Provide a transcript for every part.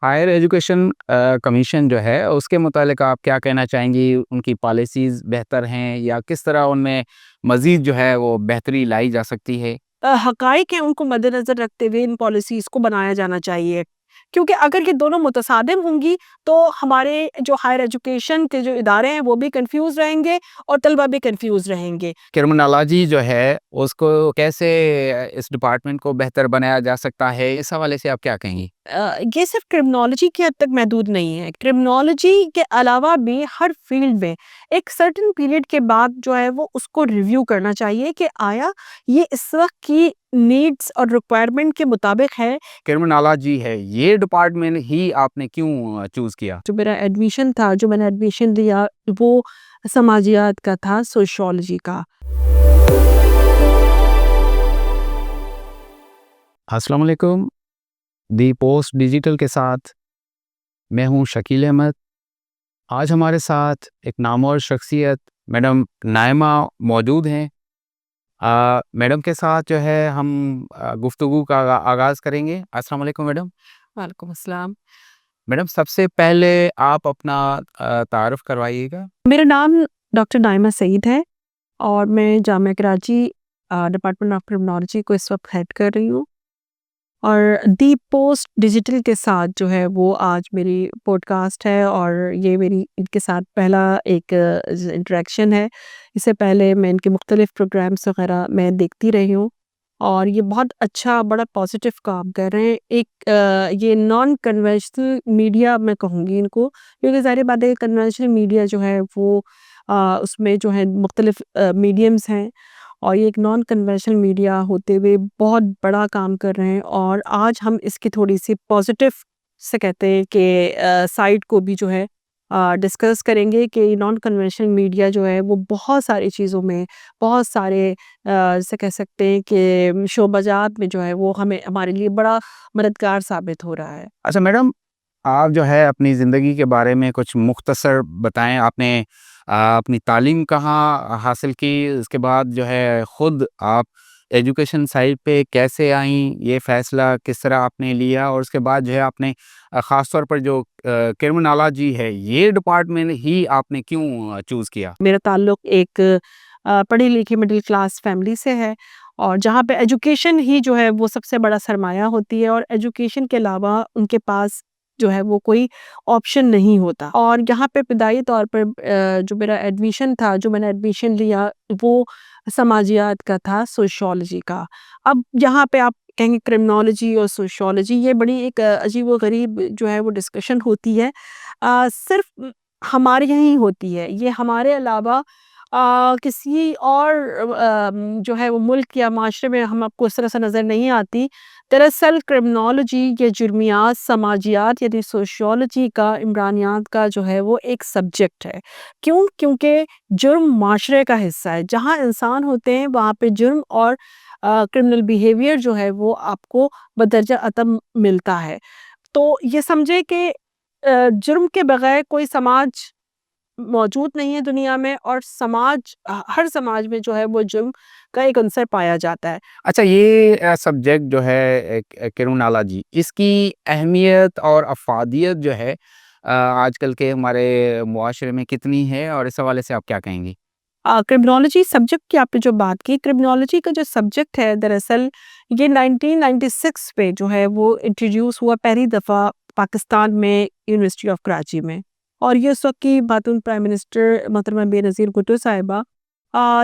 Higher education commission جو ہے اس کے متعلق آپ کیا کہنا چاہیں گی؟ ان کی پالیسیز بہتر ہیں یا کس طرح ان میں مزید جو ہے وہ بہتری لائی جا سکتی ہے؟ حقائق ہیں ان کو مد نظر رکھتے ہوئے ان پالیسیز کو بنایا جانا چاہیے، کیونکہ اگر یہ دونوں متصادم ہوں گی تو ہمارے جو ہائر ایجوکیشن کے جو ادارے ہیں وہ بھی کنفیوز رہیں گے اور طلبہ بھی کنفیوز رہیں گے۔ کرمنالوجی جو ہے اس کو کیسے اس ڈپارٹمنٹ کو بہتر بنایا جا سکتا ہے، اس حوالے سے آپ کیا کہیں گی؟ یہ صرف کرمنالوجی کی حد تک محدود نہیں ہے، کرمنالوجی کے علاوہ بھی ہر فیلڈ میں ایک سرٹن پیریڈ کے بعد جو ہے وہ اس کو ریویو کرنا چاہیے کہ آیا یہ اس وقت کی نیڈس اور ریکوائرمنٹ کے مطابق ہے۔ کرمنالوجی ہے یہ ڈپارٹمنٹ ہی آپ نے کیوں چوز کیا؟ جو میرا ایڈمیشن تھا، جو میں نے ایڈمیشن لیا، وہ سماجیات کا تھا، سوشیولوجی کا۔ السلام علیکم، دی پوسٹ ڈیجیٹل کے ساتھ میں ہوں شکیل احمد۔ آج ہمارے ساتھ ایک نامور شخصیت میڈم نائمہ موجود ہیں۔ میڈم کے ساتھ جو ہے ہم گفتگو کا آغاز کریں گے۔ السلام علیکم میڈم۔ وعلیکم السلام۔ میڈم سب سے پہلے آپ اپنا تعارف کروائیے گا۔ میرا نام ڈاکٹر نائمہ سعید ہے اور میں جامعہ کراچی ڈپارٹمنٹ آف کرمنالوجی کو اس وقت ہیڈ کر رہی ہوں، اور دی پوسٹ ڈیجیٹل کے ساتھ جو ہے وہ آج میری پوڈ کاسٹ ہے، اور یہ میری ان کے ساتھ پہلا ایک انٹریکشن ہے۔ اس سے پہلے میں ان کے مختلف پروگرامس وغیرہ میں دیکھتی رہی ہوں، اور یہ بہت اچھا بڑا پازیٹیو کام کر رہے ہیں۔ ایک یہ نان کنونشنل میڈیا میں کہوں گی ان کو، کیونکہ ظاہر بات ہے کنونشنل میڈیا جو ہے وہ اس میں جو ہے مختلف میڈیمز ہیں، اور یہ ایک نان کنونشنل میڈیا ہوتے ہوئے بہت بڑا کام کر رہے ہیں۔ اور آج ہم اس کی تھوڑی سی پازیٹیو سے کہتے ہیں کہ سائڈ کو بھی جو ہے ڈسکس کریں گے کہ نان کنونشنل میڈیا جو ہے وہ بہت ساری چیزوں میں، بہت سارے سے کہہ سکتے ہیں کہ شعبہ جات میں جو ہے وہ ہمارے لیے بڑا مددگار ثابت ہو رہا ہے۔ اچھا میڈم، آپ جو ہے اپنی زندگی کے بارے میں کچھ مختصر بتائیں۔ آپ نے اپنی تعلیم کہاں حاصل کی، اس کے بعد جو ہے خود آپ ایجوکیشن سائڈ پہ کیسے آئیں، یہ فیصلہ کس طرح آپ نے لیا، اور اس کے بعد جو ہے آپ نے خاص طور پر جو کرمنالوجی ہے یہ ڈپارٹمنٹ ہی آپ نے کیوں چوز کیا؟ میرا تعلق ایک پڑھی لکھی مڈل کلاس فیملی سے ہے، اور جہاں پہ ایجوکیشن ہی جو ہے وہ سب سے بڑا سرمایہ ہوتی ہے، اور ایجوکیشن کے علاوہ ان کے پاس جو ہے وہ کوئی آپشن نہیں ہوتا۔ اور یہاں پہ ابتدائی طور پر جو میرا ایڈمیشن تھا، جو میں نے ایڈمیشن لیا، وہ سماجیات کا تھا، سوشیولوجی کا۔ اب یہاں پہ آپ کہیں گے کرمنالوجی اور سوشیولوجی، یہ بڑی ایک عجیب و غریب جو ہے وہ ڈسکشن ہوتی ہے، صرف ہمارے یہاں ہی ہوتی ہے، یہ ہمارے علاوہ کسی اور جو ہے وہ ملک یا معاشرے میں ہم آپ کو اس طرح سے نظر نہیں آتی۔ دراصل کرمنالوجی یا جرمیات، سماجیات یعنی سوشیولوجی کا، عمرانیات کا جو ہے وہ ایک سبجیکٹ ہے۔ کیوں؟ کیونکہ جرم معاشرے کا حصہ ہے، جہاں انسان ہوتے ہیں وہاں پہ جرم اور کرمنل بیہیویئر جو ہے وہ آپ کو بدرجہ عدم ملتا ہے۔ تو یہ سمجھے کہ جرم کے بغیر کوئی سماج موجود نہیں ہے دنیا میں، اور ہر سماج میں جو ہے وہ جرم کا ایک عنصر پایا جاتا ہے۔ اچھا، یہ سبجیکٹ جو ہے کرمنالوجی، اس کی اہمیت اور افادیت جو ہے آج کل کے ہمارے معاشرے میں کتنی ہے، اور اس حوالے سے آپ کیا کہیں گی؟ کرمنالوجی سبجیکٹ کی آپ نے جو بات کی، کرمنالوجی کا جو سبجیکٹ ہے دراصل یہ 1996 پہ جو ہے وہ انٹروڈیوس ہوا پہلی دفعہ پاکستان میں، یونیورسٹی آف کراچی میں، اور یہ اس وقت کی خاتون پرائم منسٹر محترمہ بے نظیر بھٹو صاحبہ،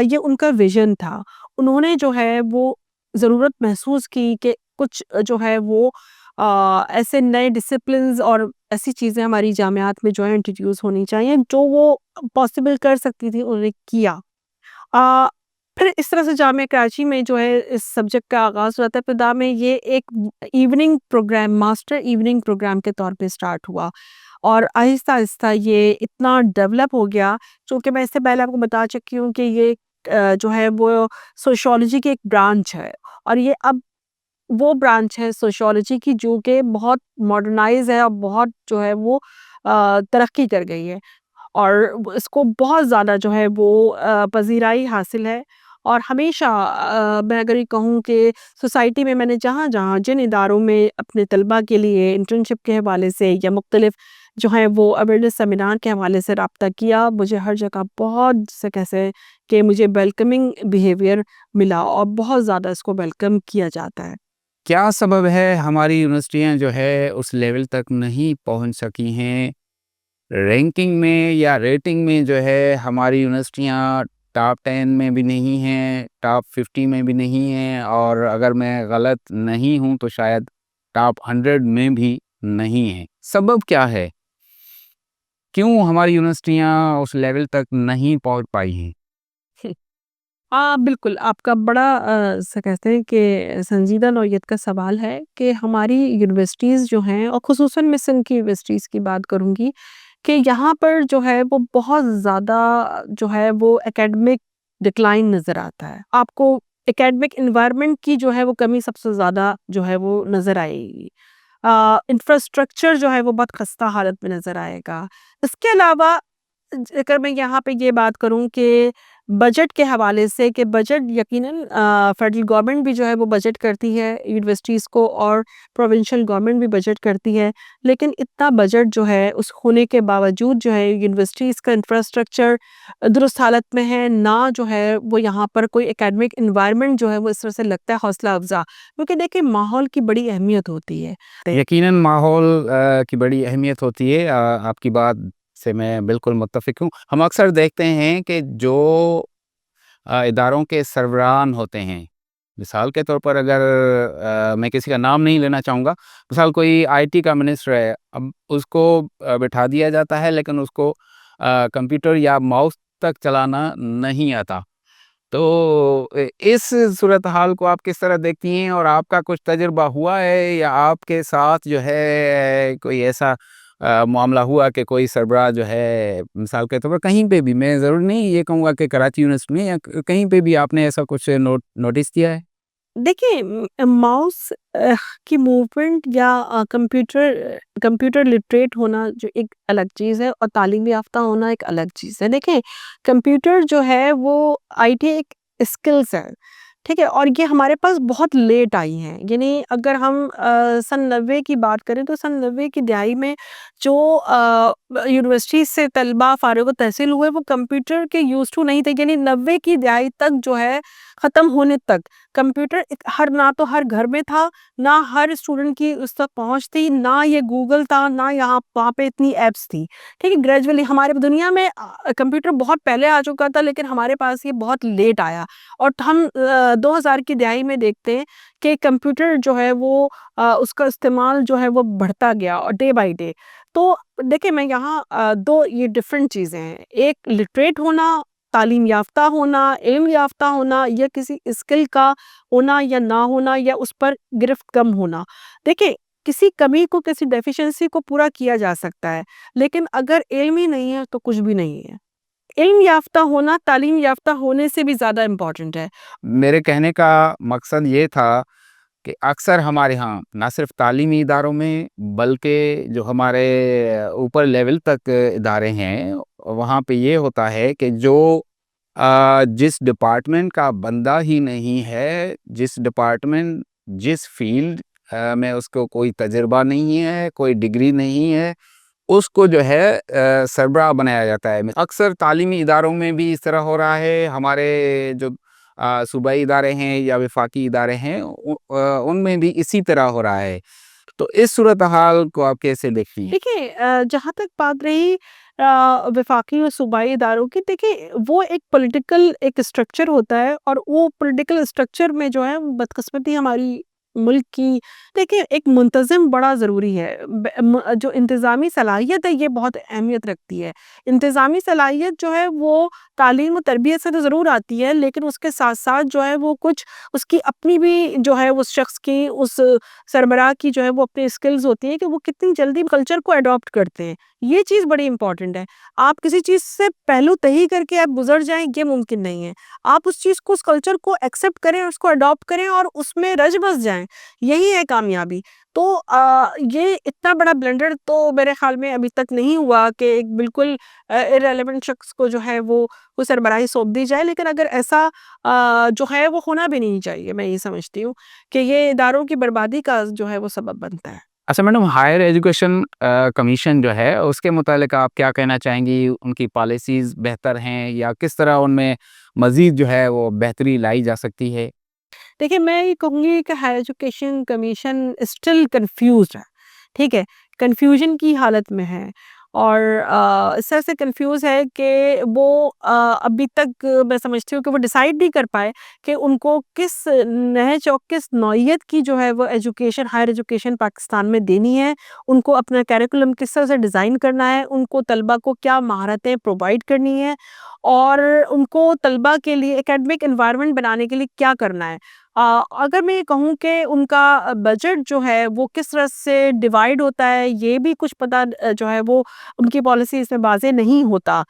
یہ ان کا ویژن تھا۔ انہوں نے جو ہے وہ ضرورت محسوس کی کہ کچھ جو ہے وہ ایسے نئے ڈسپلنز اور ایسی چیزیں ہماری جامعات میں جو ہے انٹروڈیوس ہونی چاہیے جو وہ پاسبل کر سکتی تھی، انہوں نے کیا۔ پھر اس طرح سے جامعہ کراچی میں جو ہے اس سبجیکٹ کا آغاز ہوا تھا۔ ابتدا میں یہ ایک evening programme, master evening programme کے طور پہ سٹارٹ ہوا، اور آہستہ آہستہ یہ اتنا ڈیولپ ہو گیا، چونکہ میں اس سے پہلے آپ کو بتا چکی ہوں کہ یہ جو ہے وہ سوشیولوجی کی ایک برانچ ہے، اور یہ اب وہ برانچ ہے سوشیولوجی کی جو کہ بہت ماڈرنائز ہے اور بہت جو ہے وہ ترقی کر گئی ہے، اور اس کو بہت زیادہ جو ہے وہ پذیرائی حاصل ہے۔ اور ہمیشہ میں اگر یہ کہوں کہ سوسائٹی میں نے جہاں جن اداروں میں اپنے طلباء کے لیے انٹرنشپ کے حوالے سے یا مختلف جو ہے وہ اویئرنیس سیمینار کے حوالے سے رابطہ کیا، مجھے ہر جگہ بہت سے کیسے کہ مجھے ویلکمنگ بیہیویئر ملا اور بہت زیادہ اس کو ویلکم کیا جاتا ہے۔ کیا سبب ہے ہماری یونیورسٹیاں جو ہے اس لیول تک نہیں پہنچ سکی ہیں؟ رینکنگ میں یا ریٹنگ میں جو ہے ہماری یونیورسٹیاں ٹاپ 10 میں بھی نہیں ہیں، ٹاپ 50 میں بھی نہیں ہیں، اور اگر میں غلط نہیں ہوں تو شاید ٹاپ 100 میں بھی نہیں ہیں۔ سبب کیا ہے؟ کیوں ہماری یونیورسٹیاں اس لیول تک نہیں پہنچ پائی ہیں؟ بالکل آپ کا بڑا سے کہتے ہیں کہ سنجیدہ نوعیت کا سوال ہے کہ ہماری یونیورسٹیز جو ہیں، اور خصوصاً میں سندھ کی یونیورسٹیز کی بات کروں گی کہ یہاں پر جو ہے وہ بہت زیادہ جو ہے وہ اکیڈمک ڈکلائن نظر آتا ہے۔ آپ کو اکیڈمک انوائرمنٹ کی جو ہے وہ کمی سب سے زیادہ جو ہے وہ نظر آئے گی۔ انفراسٹرکچر جو ہے وہ بہت خستہ حالت میں نظر آئے گا۔ اس کے علاوہ اگر میں یہاں پہ یہ بات کروں کہ بجٹ کے حوالے سے کہ بجٹ یقیناً فیڈرل گورنمنٹ بھی جو ہے وہ بجٹ کرتی ہے یونیورسٹیز کو، اور پروونشل گورنمنٹ بھی بجٹ کرتی ہے، لیکن اتنا بجٹ جو ہے اس ہونے کے باوجود جو ہے یونیورسٹیز کا انفراسٹرکچر درست حالت میں ہے نہ، جو ہے وہ یہاں پر کوئی اکیڈمک انوائرمنٹ جو ہے وہ اس طرح سے لگتا ہے حوصلہ افزا، کیونکہ دیکھیں ماحول کی بڑی اہمیت ہوتی ہے۔ یقیناً ماحول کی بڑی اہمیت ہوتی ہے، آپ کی بات سے میں بالکل متفق ہوں۔ ہم اکثر دیکھتے ہیں کہ جو اداروں کے سربراہان ہوتے ہیں، مثال کے طور پر اگر میں کسی کا نام نہیں لینا چاہوں گا، مثال کوئی آئی ٹی کا منسٹر ہے، اب اس کو بٹھا دیا جاتا ہے لیکن اس کو کمپیوٹر یا ماؤس تک چلانا نہیں آتا۔ تو اس صورتحال کو آپ کس طرح دیکھتی ہیں، اور آپ کا کچھ تجربہ ہوا ہے یا آپ کے ساتھ جو ہے کوئی ایسا معاملہ ہوا کہ کوئی سربراہ جو ہے مثال کے طور پر کہیں پہ بھی، میں ضرور نہیں یہ کہوں گا کہ کراچی یونیورسٹی میں یا کہیں پہ بھی، آپ نے ایسا کچھ نوٹس کیا ہے؟ دیکھیں ماؤس کی موومنٹ یا کمپیوٹر لٹریٹ ہونا جو ایک الگ چیز ہے، اور تعلیم یافتہ ہونا ایک الگ چیز ہے۔ دیکھیں کمپیوٹر جو ہے وہ آئی ٹی ایک اسکلز ہے، ٹھیک ہے، اور یہ ہمارے پاس بہت لیٹ آئی ہیں۔ یعنی اگر ہم سن 90 کی بات کریں تو سن 90 کی دہائی میں جو یونیورسٹی سے طلباء فارغ التحصیل ہوئے وہ کمپیوٹر کے یوز ٹو نہیں تھے، یعنی 90 کی دہائی تک جو ہے ختم ہونے تک کمپیوٹر نہ تو ہر گھر میں تھا، نہ ہر اسٹوڈنٹ کی اس تک پہنچ تھی، نہ یہ گوگل تھا، نہ وہاں پہ اتنی ایپس تھی، ٹھیک ہے۔ گریجولی ہمارے دنیا میں کمپیوٹر بہت پہلے آ چکا تھا، لیکن ہمارے پاس یہ بہت لیٹ آیا، اور ہم 2000 کی دہائی میں دیکھتے ہیں کہ کمپیوٹر جو ہے وہ اس کا استعمال جو ہے وہ بڑھتا گیا، اور ڈے بائی ڈے۔ تو دیکھیں میں یہاں دو یہ ڈفرینٹ چیزیں ہیں، ایک لٹریٹ ہونا، تعلیم یافتہ ہونا، علم یافتہ ہونا، یا کسی اسکل کا ہونا یا نہ ہونا، یا اس پر گرفت کم ہونا۔ دیکھیں کسی کمی کو، کسی ڈیفیشنسی کو پورا کیا جا سکتا ہے، لیکن اگر علم ہی نہیں ہے تو کچھ بھی نہیں ہے۔ علم یافتہ ہونا تعلیم یافتہ ہونے سے بھی زیادہ امپورٹنٹ ہے۔ میرے کہنے کا مقصد یہ تھا کہ اکثر ہمارے ہاں نہ صرف تعلیمی اداروں میں بلکہ جو ہمارے اوپر لیول تک ادارے ہیں وہاں پہ یہ ہوتا ہے کہ جو جس ڈپارٹمنٹ کا بندہ ہی نہیں ہے، جس ڈپارٹمنٹ جس فیلڈ میں اس کو کوئی تجربہ نہیں ہے، کوئی ڈگری نہیں ہے، اس کو جو ہے سربراہ بنایا جاتا ہے۔ اکثر تعلیمی اداروں میں بھی اس طرح ہو رہا ہے، ہمارے جو صوبائی ادارے ہیں یا وفاقی ادارے ہیں ان میں بھی اسی طرح ہو رہا ہے۔ تو اس صورتحال کو آپ کیسے دیکھتی ہیں؟ دیکھیں جہاں تک بات رہی وفاقی اور صوبائی اداروں کی، دیکھیں وہ ایک پولیٹیکل ایک اسٹرکچر ہوتا ہے، اور وہ پولیٹیکل اسٹرکچر میں جو ہے بدقسمتی ہماری ملک کی، دیکھیں ایک منتظم بڑا ضروری ہے۔ جو انتظامی صلاحیت ہے یہ بہت اہمیت رکھتی ہے۔ انتظامی صلاحیت جو ہے وہ تعلیم و تربیت سے تو ضرور آتی ہے، لیکن اس کے ساتھ ساتھ جو ہے وہ کچھ اس کی اپنی بھی جو ہے اس شخص کی، اس سربراہ کی جو ہے وہ اپنی اسکلز ہوتی ہیں کہ وہ کتنی جلدی کلچر کو اڈاپٹ کرتے ہیں۔ یہ چیز بڑی امپورٹنٹ ہے۔ آپ کسی چیز سے پہلو تہی کر کے آپ گزر جائیں یہ ممکن نہیں ہے۔ آپ اس چیز کو، اس کلچر کو ایکسیپٹ کریں، اس کو اڈاپٹ کریں اور اس میں رچ بس جائیں، یہی ہے کامیابی۔ تو یہ اتنا بڑا بلنڈر تو میرے خیال میں ابھی تک نہیں ہوا کہ ایک بالکل ارریلیونٹ شخص کو جو ہے وہ سربراہی سونپ دی جائے، لیکن اگر ایسا جو ہے وہ ہونا بھی نہیں چاہیے، میں یہ سمجھتی ہوں کہ یہ اداروں کی بربادی کا جو ہے وہ سبب بنتا ہے۔ اچھا میڈم، ہائر ایجوکیشن کمیشن جو ہے اس کے متعلق آپ کیا کہنا چاہیں گی؟ ان کی پالیسیز بہتر ہیں یا کس طرح ان میں مزید جو ہے وہ بہتری لائی جا سکتی ہے؟ دیکھیے، میں یہ کہوں گی کہ higher education commission still confused ہے، ٹھیک ہے، کنفیوژن کی حالت میں ہے، اور اس طرح سے کنفیوز ہے کہ وہ ابھی تک میں سمجھتی ہوں کہ وہ ڈیسائیڈ نہیں کر پائے کہ ان کو کس نہج اور کس نوعیت کی جو ہے وہ ایجوکیشن، ہائر ایجوکیشن پاکستان میں دینی ہے، ان کو اپنا کیریکولم کس طرح سے ڈیزائن کرنا ہے، ان کو طلبہ کو کیا مہارتیں پرووائڈ کرنی ہے، اور ان کو طلبہ کے لیے اکیڈمک انوائرمنٹ بنانے کے لیے کیا کرنا ہے۔ اگر میں یہ کہوں کہ ان کا بجٹ جو ہے وہ کس طرح سے ڈیوائڈ ہوتا ہے، یہ بھی کچھ پتہ جو ہے وہ ان کی پالیسیز میں واضح نہیں ہوتا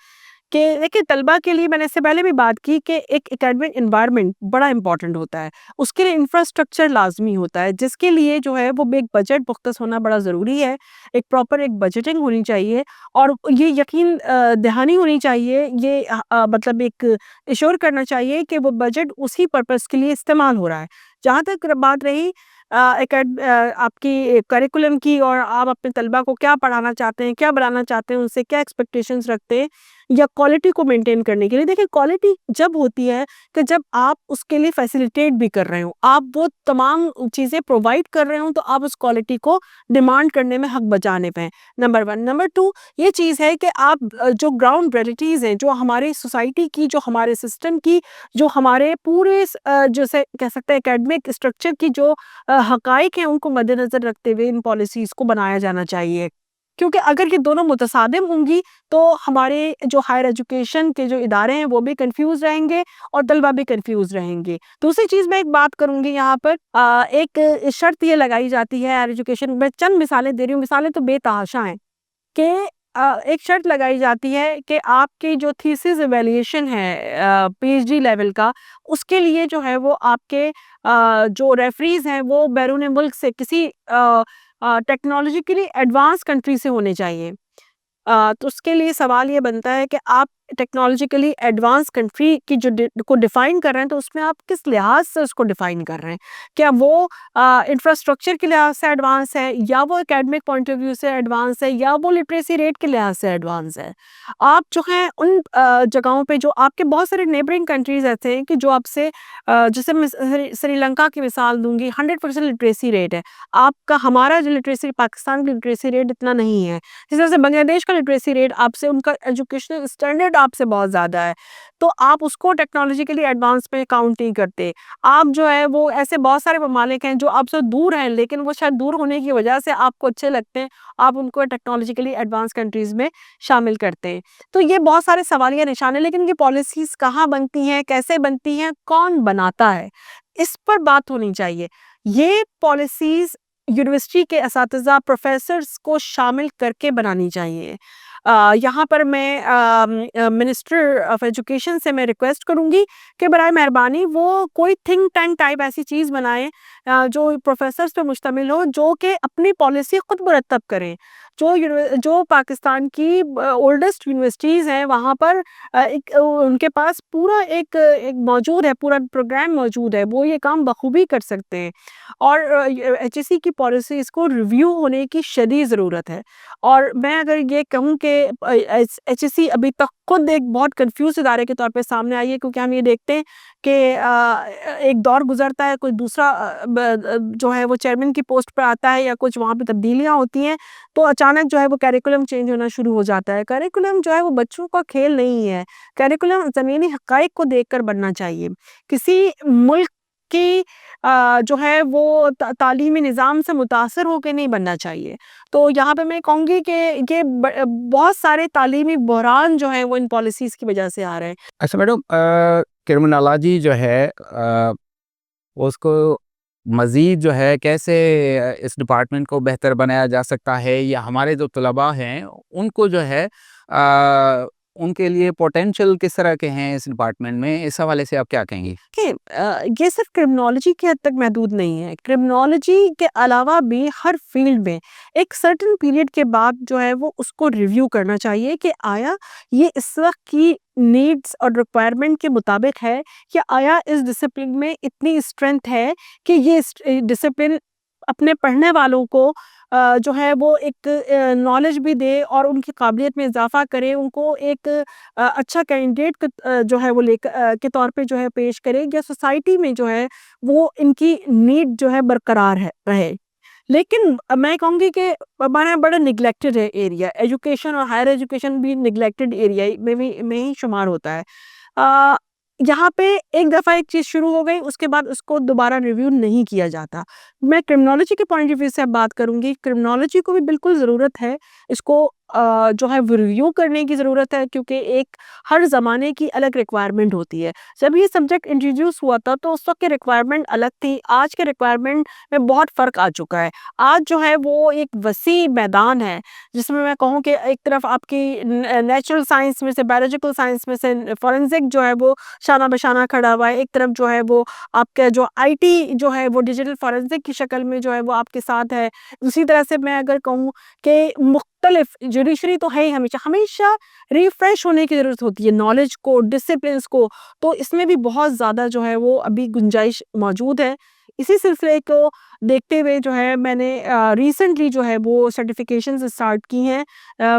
کہ دیکھیں طلبہ کے لیے، میں نے اس سے پہلے بھی بات کی کہ ایک اکیڈمک انوائرمنٹ بڑا امپورٹنٹ ہوتا ہے، اس کے لیے انفراسٹرکچر لازمی ہوتا ہے، جس کے لیے جو ہے وہ ایک بجٹ مختص ہونا بڑا ضروری ہے، ایک پراپر ایک بجٹنگ ہونی چاہیے، اور یہ یقین دہانی ہونی چاہیے، یہ مطلب ایک ایشور کرنا چاہیے کہ وہ بجٹ اسی پرپس کے لیے استعمال ہو رہا ہے۔ جہاں تک بات رہی آپ کی کریکولم کی، اور آپ اپنے طلبہ کو کیا پڑھانا چاہتے ہیں، کیا بنانا چاہتے ہیں، ان سے کیا ایکسپیکٹیشنز رکھتے ہیں، یا کوالٹی کو مینٹین کرنے کے لیے، دیکھیں کوالٹی جب ہوتی ہے کہ جب آپ اس کے لیے فیسیلیٹیٹ بھی کر رہے ہوں، آپ وہ تمام چیزیں پرووائڈ کر رہے ہوں، تو آپ اس کوالٹی کو ڈیمانڈ کرنے میں حق بجانے پہ ہیں، نمبر 1۔ نمبر 2، یہ چیز ہے کہ آپ جو گراؤنڈ ریئلٹیز ہیں، جو ہماری سوسائٹی کی، جو ہمارے سسٹم کی، جو ہمارے پورے جیسے کہہ سکتے ہیں اکیڈمک اسٹرکچر کی جو حقائق ہیں، ان کو مد نظر رکھتے ہوئے ان پالیسیز کو بنایا جانا چاہیے، کیونکہ اگر یہ دونوں متصادم ہوں گی تو ہمارے جو ہائر ایجوکیشن کے جو ادارے ہیں وہ بھی کنفیوز رہیں گے، اور طلبہ بھی کنفیوز رہیں گے۔ دوسری چیز میں ایک بات کروں گی یہاں پر، ایک شرط یہ لگائی جاتی ہے ہائر ایجوکیشن میں، چند مثالیں دے رہی ہوں، مثالیں تو بے تحاشا ہیں، کہ ایک شرط لگائی جاتی ہے کہ آپ کی جو تھیسس ایویلیویشن ہے پی ایچ ڈی لیول کا، اس کے لیے جو ہے وہ آپ کے جو ریفریز ہیں وہ بیرون ملک سے کسی ٹیکنالوجیکلی ایڈوانس کنٹری سے ہونے چاہیے۔ تو اس کے لیے سوال یہ بنتا ہے کہ آپ ٹیکنالوجیکلی ایڈوانس کنٹری کی جو کو ڈیفائن کر رہے ہیں، تو اس میں آپ کس لحاظ سے اس کو ڈیفائن کر رہے ہیں؟ کیا وہ انفراسٹرکچر کے لحاظ سے ایڈوانس ہے، یا وہ اکیڈمک پوائنٹ آف ویو سے ایڈوانس ہے، یا وہ لٹریسی ریٹ کے لحاظ سے ایڈوانس ہے؟ آپ جو ہیں ان جگہوں پہ، جو آپ کے بہت سارے نیبرنگ کنٹریز ایسے ہیں کہ جو آپ سے جیسے میں سری لنکا کی مثال دوں گی، 100% لٹریسی ریٹ ہے، آپ کا ہمارا جو لٹریسی پاکستان کی لٹریسی ریٹ اتنا نہیں ہے، جس طرح سے بنگلہ دیش کا لٹریسی ریٹ آپ سے، ان کا ایجوکیشنل اسٹینڈرڈ آپ سے بہت زیادہ ہے، تو آپ اس کو ٹیکنالوجیکلی ایڈوانس پہ کاؤنٹ نہیں کرتے۔ آپ جو ہے وہ ایسے بہت سارے ممالک ہیں جو آپ سے دور ہیں، لیکن وہ شاید دور ہونے کی وجہ سے آپ کو اچھے لگتے ہیں، آپ ان کو ٹیکنالوجیکلی ایڈوانس کنٹریز میں شامل کرتے ہیں۔ تو یہ بہت سارے سوالیہ نشان ہیں، لیکن یہ پالیسیز کہاں بنتی ہیں، کیسے بنتی ہیں، کون بناتا ہے، اس پر بات ہونی چاہیے۔ یہ پالیسیز یونیورسٹی کے اساتذہ، پروفیسرز کو شامل کر کے بنانی چاہیے۔ یہاں پر میں منسٹر آف ایجوکیشن سے میں ریکویسٹ کروں گی کہ برائے مہربانی وہ کوئی تھنک ٹینک ٹائپ ایسی چیز بنائیں جو پروفیسرز پہ مشتمل ہو، جو کہ اپنی پالیسی خود مرتب کریں۔ جو پاکستان کی اولڈسٹ یونیورسٹیز ہیں، وہاں پر ان کے پاس پورا ایک موجود ہے، پورا پروگرام موجود ہے، وہ یہ کام بخوبی کر سکتے ہیں، اور ایچ ای سی کی پالیسیز کو ریویو ہونے کی شدید ضرورت ہے۔ اور میں اگر یہ کہوں کہ ایچ ای سی ابھی تک خود ایک بہت کنفیوز ادارے کے طور پہ سامنے آئی ہے، کیونکہ ہم یہ دیکھتے ہیں کہ ایک دور گزرتا ہے، کوئی دوسرا جو ہے وہ چیئرمین کی پوسٹ پر آتا ہے، یا کچھ وہاں پہ تبدیلیاں ہوتی ہیں، تو اچانک جو ہے وہ کیریکولم چینج ہونا شروع ہو جاتا ہے۔ کیریکولم جو ہے وہ بچوں کا کھیل نہیں ہے، کیریکولم زمینی حقائق کو دیکھ کر بننا چاہیے۔ کسی ملک کی جو ہے وہ تعلیمی نظام سے متاثر ہو کے نہیں بننا چاہیے۔ تو یہاں پہ میں کہوں گی کہ یہ بہت سارے تعلیمی بحران جو ہیں وہ ان پالیسیز کی وجہ سے آ رہے ہیں۔ اچھا میڈم، کرمنالوجی جو ہے اس کو مزید جو ہے کیسے اس ڈپارٹمنٹ کو بہتر بنایا جا سکتا ہے، یا ہمارے جو طلباء ہیں ان کو جو ہے ان کے لیے پوٹینشیل کس طرح کے ہیں اس ڈپارٹمنٹ میں، اس حوالے سے آپ کیا کہیں گی؟ کہ یہ صرف کرمنالوجی کی حد تک محدود نہیں ہے، کرمنالوجی کے علاوہ بھی ہر فیلڈ میں ایک سرٹن پیریڈ کے بعد جو ہے وہ اس کو ریویو کرنا چاہیے کہ آیا یہ اس وقت کی نیڈس اور ریکوائرمنٹ کے مطابق ہے، یا آیا اس ڈسپلن میں اتنی اسٹرینتھ ہے کہ یہ ڈسپلن اپنے پڑھنے والوں کو جو ہے وہ ایک نالج بھی دے اور ان کی قابلیت میں اضافہ کرے، ان کو ایک اچھا کینڈیڈیٹ جو ہے وہ کے طور پہ جو ہے پیش کرے، یا سوسائٹی میں جو ہے وہ ان کی نیڈ جو ہے برقرار ہے رہے۔ لیکن میں کہوں گی کہ ہمارا بڑا نگلیکٹڈ ہے ایریا، ایجوکیشن اور ہائر ایجوکیشن بھی نگلیکٹڈ ایریا میں ہی شمار ہوتا ہے۔ یہاں پہ ایک دفعہ ایک چیز شروع ہو گئی، اس کے بعد اس کو دوبارہ ریویو نہیں کیا جاتا۔ میں کرمنالوجی کے پوائنٹ آف ویو سے بات کروں گی، کرمنالوجی کو بھی بالکل ضرورت ہے اس کو جو ہے ریویو کرنے کی ضرورت ہے، کیونکہ ایک ہر زمانے کی الگ ریکوائرمنٹ ہوتی ہے۔ جب یہ سبجیکٹ انٹروڈیوس ہوا تھا تو اس وقت کی ریکوائرمنٹ الگ تھی، آج کے ریکوائرمنٹ میں بہت فرق آ چکا ہے۔ آج جو ہے وہ ایک وسیع میدان ہے جس میں کہوں کہ ایک طرف آپ کی نیچرل سائنس میں سے، بایولوجیکل سائنس میں سے فورینسک جو ہے وہ شانہ بشانہ کھڑا ہوا ہے، ایک طرف جو ہے وہ آپ کا جو آئی ٹی جو ہے وہ ڈیجیٹل فورینسک کی شکل میں جو ہے وہ آپ کے ساتھ ہے۔ اسی طرح سے میں اگر کہوں کہ مختلف جوڈیشری تو ہے ہی، ہمیشہ ریفریش ہونے کی ضرورت ہوتی ہے نالج کو، ڈسپلنس کو، تو اس میں بھی بہت زیادہ جو ہے وہ ابھی گنجائش موجود ہے۔ اسی سلسلے کو دیکھتے ہوئے جو ہے میں نے ریسنٹلی جو ہے وہ سرٹیفکیشنز اسٹارٹ کی ہیں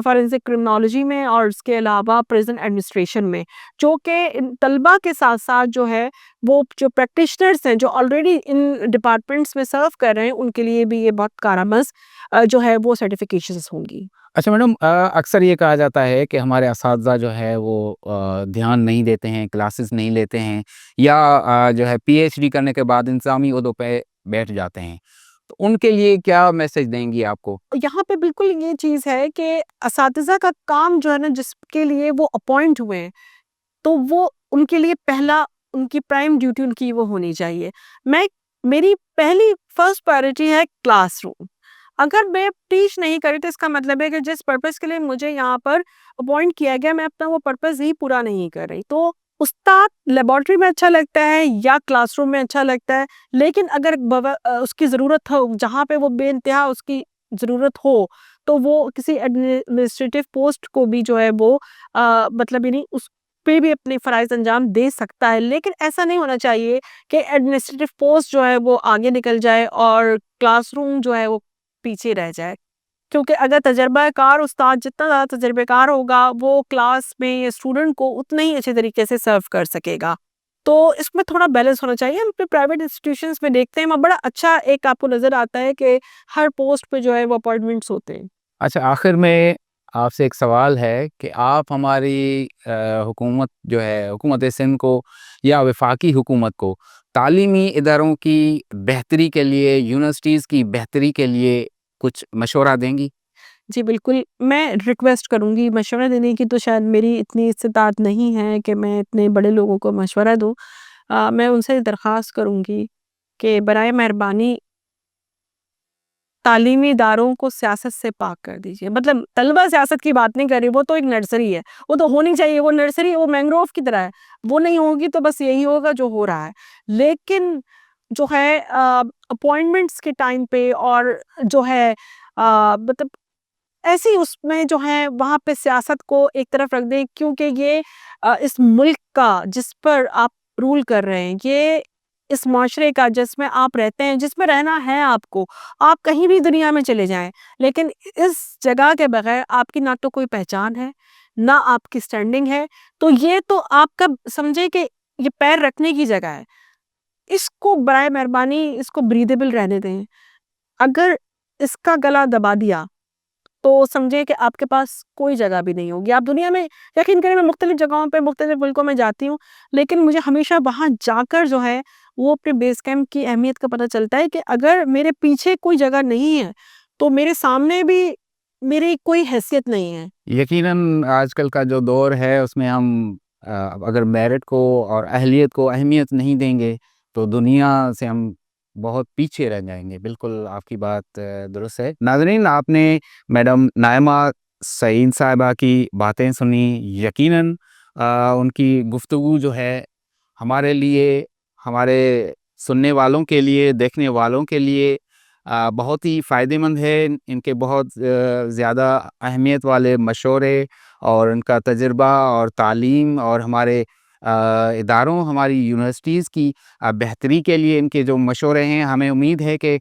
فورینسک کرمنالوجی میں اور اس کے علاوہ پریزن ایڈمنسٹریشن میں، جو کہ طلباء کے ساتھ ساتھ جو ہے وہ جو پریکٹیشنرز ہیں جو آلریڈی ان ڈپارٹمنٹس میں سرو کر رہے ہیں ان کے لیے بھی یہ بہت کارآمد جو ہے وہ سرٹیفکیشنز ہوں گی۔ اچھا میڈم، اکثر یہ کہا جاتا ہے کہ ہمارے اساتذہ جو ہے وہ دھیان نہیں دیتے ہیں، کلاسز نہیں لیتے ہیں، یا جو ہے پی ایچ ڈی کرنے کے بعد انتظامی عہدوں پہ بیٹھ جاتے ہیں، تو ان کے لیے کیا میسج دیں گی آپ کو؟ یہاں پہ بالکل یہ چیز ہے کہ اساتذہ کا کام جو ہے نا جس کے لیے وہ اپوائنٹ ہوئے ہیں تو وہ ان کے لیے پہلا ان کی پرائم ڈیوٹی ان کی وہ ہونی چاہیے۔ میری پہلی فرسٹ پرائرٹی ہے کلاس روم۔ اگر میں ٹیچ نہیں کری تو اس کا مطلب ہے کہ جس پرپس کے لیے مجھے یہاں پر اپوائنٹ کیا گیا میں اپنا وہ پرپس ہی پورا نہیں کر رہی، تو استاد لیبارٹری میں اچھا لگتا ہے یا کلاس روم میں اچھا لگتا ہے، لیکن اگر اس کی ضرورت ہو، جہاں پہ وہ بے انتہا اس کی ضرورت ہو، تو وہ کسی ایڈمنسٹریٹو پوسٹ کو بھی جو ہے وہ مطلب یعنی اس پہ بھی اپنے فرائض انجام دے سکتا ہے۔ لیکن ایسا نہیں ہونا چاہیے کہ ایڈمنسٹریٹو پوسٹ جو ہے وہ آگے نکل جائے اور کلاس روم جو ہے وہ پیچھے رہ جائے، کیونکہ اگر تجربہ کار استاد جتنا زیادہ تجربہ کار ہوگا وہ کلاس میں اسٹوڈنٹ کو اتنا ہی اچھے طریقے سے سرو کر سکے گا۔ تو اس میں تھوڑا بیلنس ہونا چاہیے۔ ہم پرائیویٹ انسٹیٹیوشنز میں دیکھتے ہیں وہاں بڑا اچھا ایک آپ کو نظر آتا ہے کہ ہر پوسٹ پہ جو ہے وہ اپوائنٹمنٹس ہوتے ہیں۔ اچھا، آخر میں آپ سے ایک سوال ہے کہ آپ ہماری حکومت جو ہے، حکومت سندھ کو یا وفاقی حکومت کو تعلیمی اداروں کی بہتری کے لیے، یونیورسٹیز کی بہتری کے لیے کچھ مشورہ دیں گی؟ جی بالکل، میں ریکویسٹ کروں گی، مشورہ دینے کی تو شاید میری اتنی استطاعت نہیں ہے کہ میں اتنے بڑے لوگوں کو مشورہ دوں۔ میں ان سے درخواست کروں گی کہ برائے مہربانی تعلیمی اداروں کو سیاست سے پاک کر دیجیے۔ مطلب طلبہ سیاست کی بات نہیں کر رہی، وہ تو ایک نرسری ہے، وہ تو ہونی چاہیے، وہ نرسری وہ مینگروو کی طرح ہے، وہ نہیں ہوگی تو بس یہی ہوگا جو ہو رہا ہے۔ لیکن جو ہے اپوائنٹمنٹس کے ٹائم پہ اور جو ہے مطلب ایسی اس میں جو ہے وہاں پہ سیاست کو ایک طرف رکھ دیں، کیونکہ یہ اس ملک کا جس پر آپ رول کر رہے ہیں، یہ اس معاشرے کا جس میں آپ رہتے ہیں، جس میں رہنا ہے آپ کو، آپ کہیں بھی دنیا میں چلے جائیں، لیکن اس جگہ کے بغیر آپ کی نہ تو کوئی پہچان ہے نہ آپ کی سٹینڈنگ ہے، تو یہ تو آپ کا سمجھے کہ یہ پیر رکھنے کی جگہ ہے، اس کو برائے مہربانی اس کو بریدیبل رہنے دیں۔ اگر اس کا گلا دبا دیا تو سمجھے کہ آپ کے پاس کوئی جگہ بھی نہیں ہوگی۔ آپ دنیا میں یقین کریں، میں مختلف جگہوں پہ مختلف ملکوں میں جاتی ہوں، لیکن مجھے ہمیشہ وہاں جا کر جو ہے وہ اپنے بیس کیمپ کی اہمیت کا پتہ چلتا ہے کہ اگر میرے پیچھے کوئی جگہ نہیں ہے تو میرے سامنے بھی میری کوئی حیثیت نہیں ہے۔ یقیناً آج کل کا جو دور ہے اس میں ہم اگر میرٹ کو اور اہلیت کو اہمیت نہیں دیں گے تو دنیا سے ہم بہت پیچھے رہ جائیں گے۔ بالکل آپ کی بات درست ہے۔ ناظرین، آپ نے میڈم نائمہ سعید صاحبہ کی باتیں سنی، یقیناً ان کی گفتگو جو ہے ہمارے لیے، ہمارے سننے والوں کے لیے، دیکھنے والوں کے لیے بہت ہی فائدہ مند ہے۔ ان کے بہت زیادہ اہمیت والے مشورے اور ان کا تجربہ اور تعلیم اور ہمارے اداروں، ہماری یونیورسٹیز کی بہتری کے لیے ان کے جو مشورے ہیں، ہمیں امید ہے کہ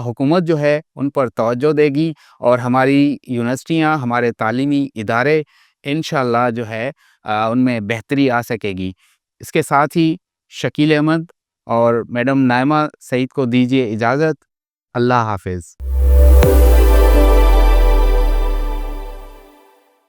حکومت جو ہے ان پر توجہ دے گی اور ہماری یونیورسٹیاں، ہمارے تعلیمی ادارے انشاءاللہ جو ہے ان میں بہتری آ سکے گی۔ اس کے ساتھ ہی شکیل احمد اور میڈم نائمہ سعید کو دیجیے اجازت۔ اللہ حافظ۔